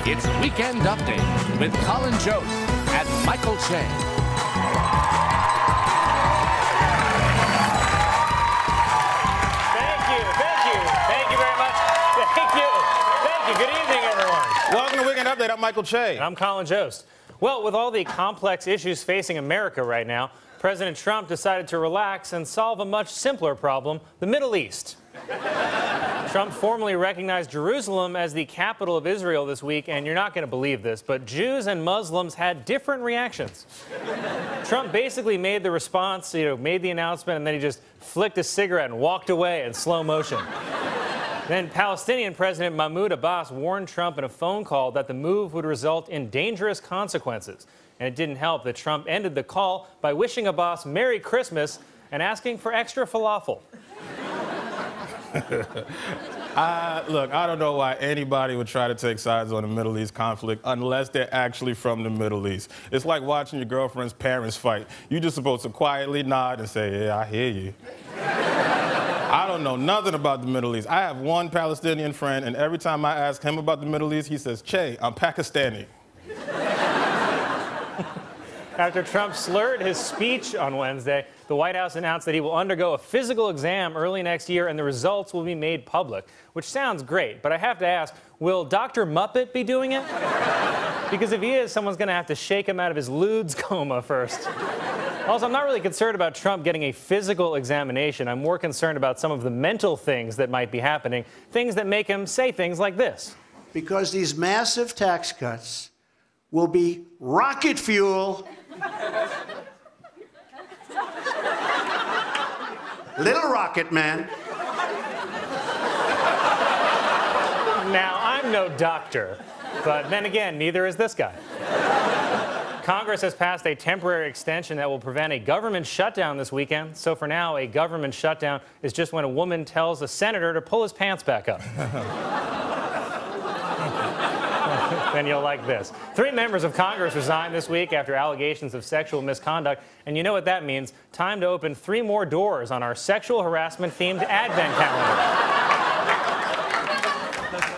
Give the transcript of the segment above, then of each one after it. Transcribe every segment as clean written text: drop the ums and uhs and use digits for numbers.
It's Weekend Update with Colin Jost and Michael Che. Thank you very much. Thank you. Good evening, everyone. Welcome to Weekend Update. I'm Michael Che. And I'm Colin Jost. Well, with all the complex issues facing America right now, President Trump decided to relax and solve a much simpler problem, the Middle East. Trump formally recognized Jerusalem as the capital of Israel this week, and you're not going to believe this, but Jews and Muslims had different reactions. Trump basically made the response, made the announcement, and then he just flicked a cigarette and walked away in slow motion. Then Palestinian President Mahmoud Abbas warned Trump in a phone call that the move would result in dangerous consequences. And it didn't help that Trump ended the call by wishing Abbas Merry Christmas and asking for extra falafel. Look, I don't know why anybody would try to take sides on the Middle East conflict unless they're actually from the Middle East. It's like watching your girlfriend's parents fight. You're just supposed to quietly nod and say, yeah, I hear you. I don't know nothing about the Middle East. I have one Palestinian friend, and every time I ask him about the Middle East, he says, Che, I'm Pakistani. After Trump slurred his speech on Wednesday, the White House announced that he will undergo a physical exam early next year and the results will be made public, which sounds great, but I have to ask, will Dr. Muppet be doing it? Because if he is, someone's going to have to shake him out of his Ludes coma first. Also, I'm not really concerned about Trump getting a physical examination. I'm more concerned about some of the mental things that might be happening, things that make him say things like this. Because these massive tax cuts will be rocket fuel. Little rocket man. Now, I'm no doctor, but then again, neither is this guy. Congress has passed a temporary extension that will prevent a government shutdown this weekend. So for now, a government shutdown is just when a woman tells a senator to pull his pants back up. Then you'll like this. 3 members of Congress resigned this week after allegations of sexual misconduct. And you know what that means. Time to open 3 more doors on our sexual harassment-themed Advent calendar.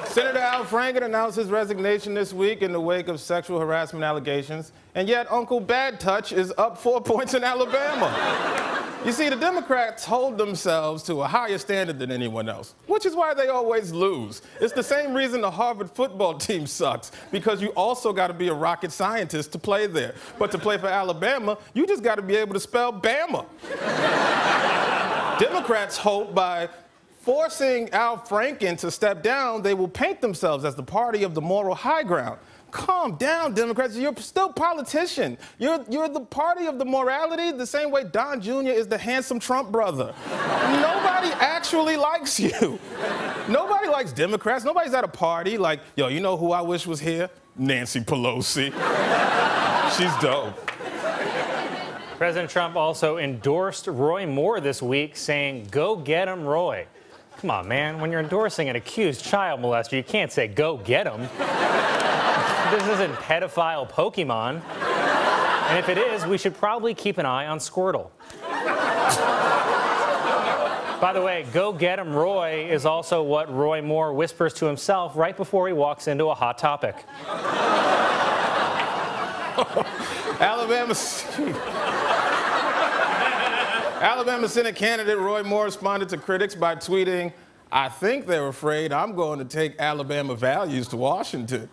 Senator Al Franken announced his resignation this week in the wake of sexual harassment allegations. And yet Uncle Bad Touch is up 4 points in Alabama. You see, the Democrats hold themselves to a higher standard than anyone else, which is why they always lose. It's the same reason the Harvard football team sucks, because you also got to be a rocket scientist to play there. But to play for Alabama, you just got to be able to spell Bama. Democrats hope by forcing Al Franken to step down, they will paint themselves as the party of the moral high ground. Calm down, Democrats. You're still politician. You're the party of the morality the same way Don Jr. is the handsome Trump brother. Nobody actually likes you. Nobody likes Democrats. Nobody's at a party like, yo, you know who I wish was here? Nancy Pelosi. She's dope. President Trump also endorsed Roy Moore this week, saying, "Go get him, Roy." Come on, man. When you're endorsing an accused child molester, you can't say, "Go get him." This isn't pedophile Pokemon. And if it is, we should probably keep an eye on Squirtle. By the way, "Go get him, Roy" is also what Roy Moore whispers to himself right before he walks into a hot topic. Alabama Senate candidate Roy Moore responded to critics by tweeting, "I think they're afraid I'm going to take Alabama values to Washington."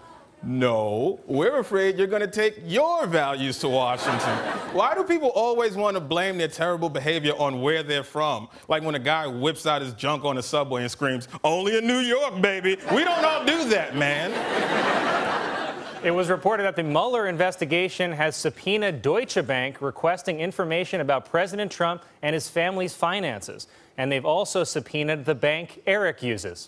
No, we're afraid you're going to take your values to Washington. Why do people always want to blame their terrible behavior on where they're from? Like when a guy whips out his junk on the subway and screams, "Only in New York, baby." We don't all do that, man. It was reported that the Mueller investigation has subpoenaed Deutsche Bank requesting information about President Trump and his family's finances. And they've also subpoenaed the bank Eric uses.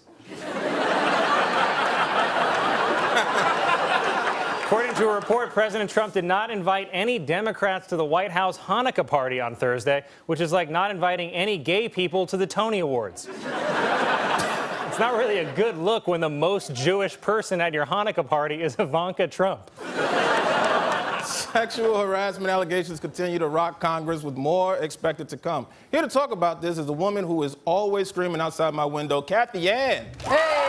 According to a report, President Trump did not invite any Democrats to the White House Hanukkah party on Thursday, which is like not inviting any gay people to the Tony Awards. It's not really a good look when the most Jewish person at your Hanukkah party is Ivanka Trump. Sexual harassment allegations continue to rock Congress, with more expected to come. Here to talk about this is a woman who is always screaming outside my window, Kathy Ann. Hey,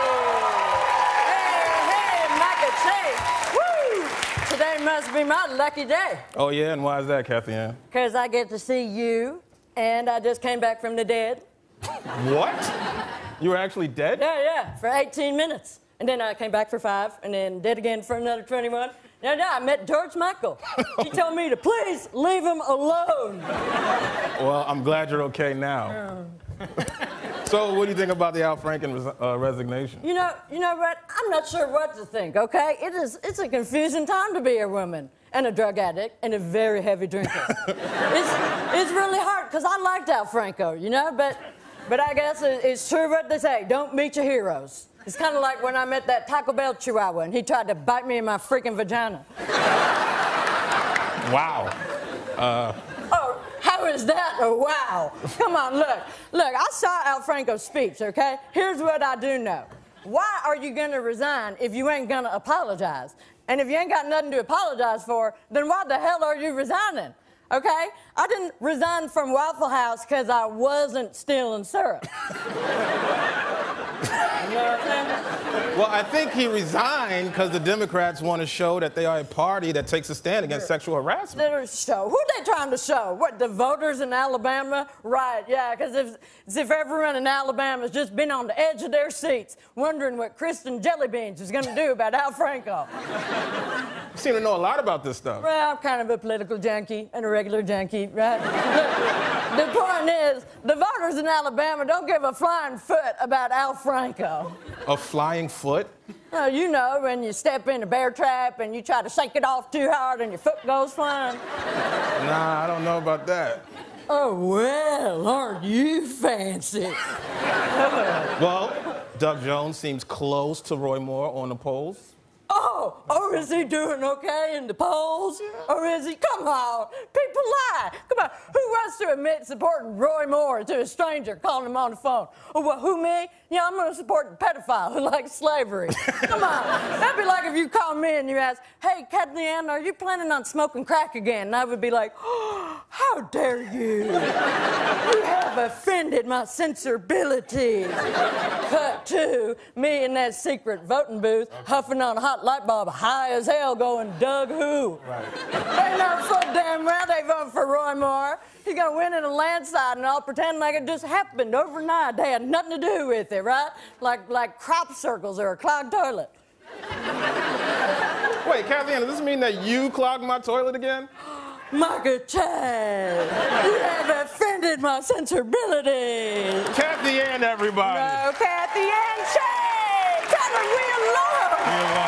Michael Say, woo! Today must be my lucky day. Oh, yeah? And why is that, Kathy Ann? Because I get to see you, and I just came back from the dead. What? You were actually dead? Yeah, for 18 minutes. And then I came back for 5, and then dead again for another 21. Now, I met George Michael. He told me to please leave him alone. Well, I'm glad you're okay now. So, what do you think about the Al Franken resignation? You know what? I'm not sure what to think, okay? It's a confusing time to be a woman and a drug addict and a very heavy drinker. it's really hard, because I liked Al Franco, you know? But I guess it's true what they say, don't meet your heroes. It's kind of like when I met that Taco Bell Chihuahua and he tried to bite me in my freaking vagina. Wow. Oh, how is that a wow? Come on, look, I saw Al Franco's speech, okay? Here's what I do know. Why are you gonna resign if you ain't gonna apologize? And if you ain't got nothing to apologize for, then why the hell are you resigning? Okay? I didn't resign from Waffle House because I wasn't stealing syrup. You know what I'm saying? Well, I think he resigned because the Democrats want to show that they are a party that takes a stand against sexual harassment. They're show. Who they trying to show? What, the voters in Alabama? Right, yeah, because if everyone in Alabama's just been on the edge of their seats wondering what Kristen Jellybeans is going to do about Al Franco. You seem to know a lot about this stuff. Well, I'm kind of a political junkie and a regular junkie, right? The point is, the voters in Alabama don't give a flying foot about Al Franco. A flying foot? Oh, you know, when you step in a bear trap and you try to shake it off too hard and your foot goes flying. Nah, I don't know about that. Oh, well, aren't you fancy? Well, Doug Jones seems close to Roy Moore on the polls. Oh, is he doing okay in the polls? Yeah. Or is he? Come on, people lie. Come on, who wants to admit supporting Roy Moore to a stranger calling him on the phone? Oh, well, who, me? Yeah, I'm going to support the pedophile who likes slavery. Come on, that'd be like if you call me and you ask, hey, Kathleen Ann, are you planning on smoking crack again? And I would be like, oh, how dare you? You have offended my sensibilities. Cut to me in that secret voting booth, huffing on a hot light bulb, high as hell, going, Doug who? Right. They know so damn well they vote for Roy Moore. He's gonna win in a landslide, and I'll pretend like it just happened overnight. They had nothing to do with it, right? Like crop circles or a clogged toilet. Wait, Kathy Ann, does this mean that you clogged my toilet again? Micah Chad, you have offended my sensibilities. Kathy Ann, everybody. No, Kathy Ann Chad, got a real love.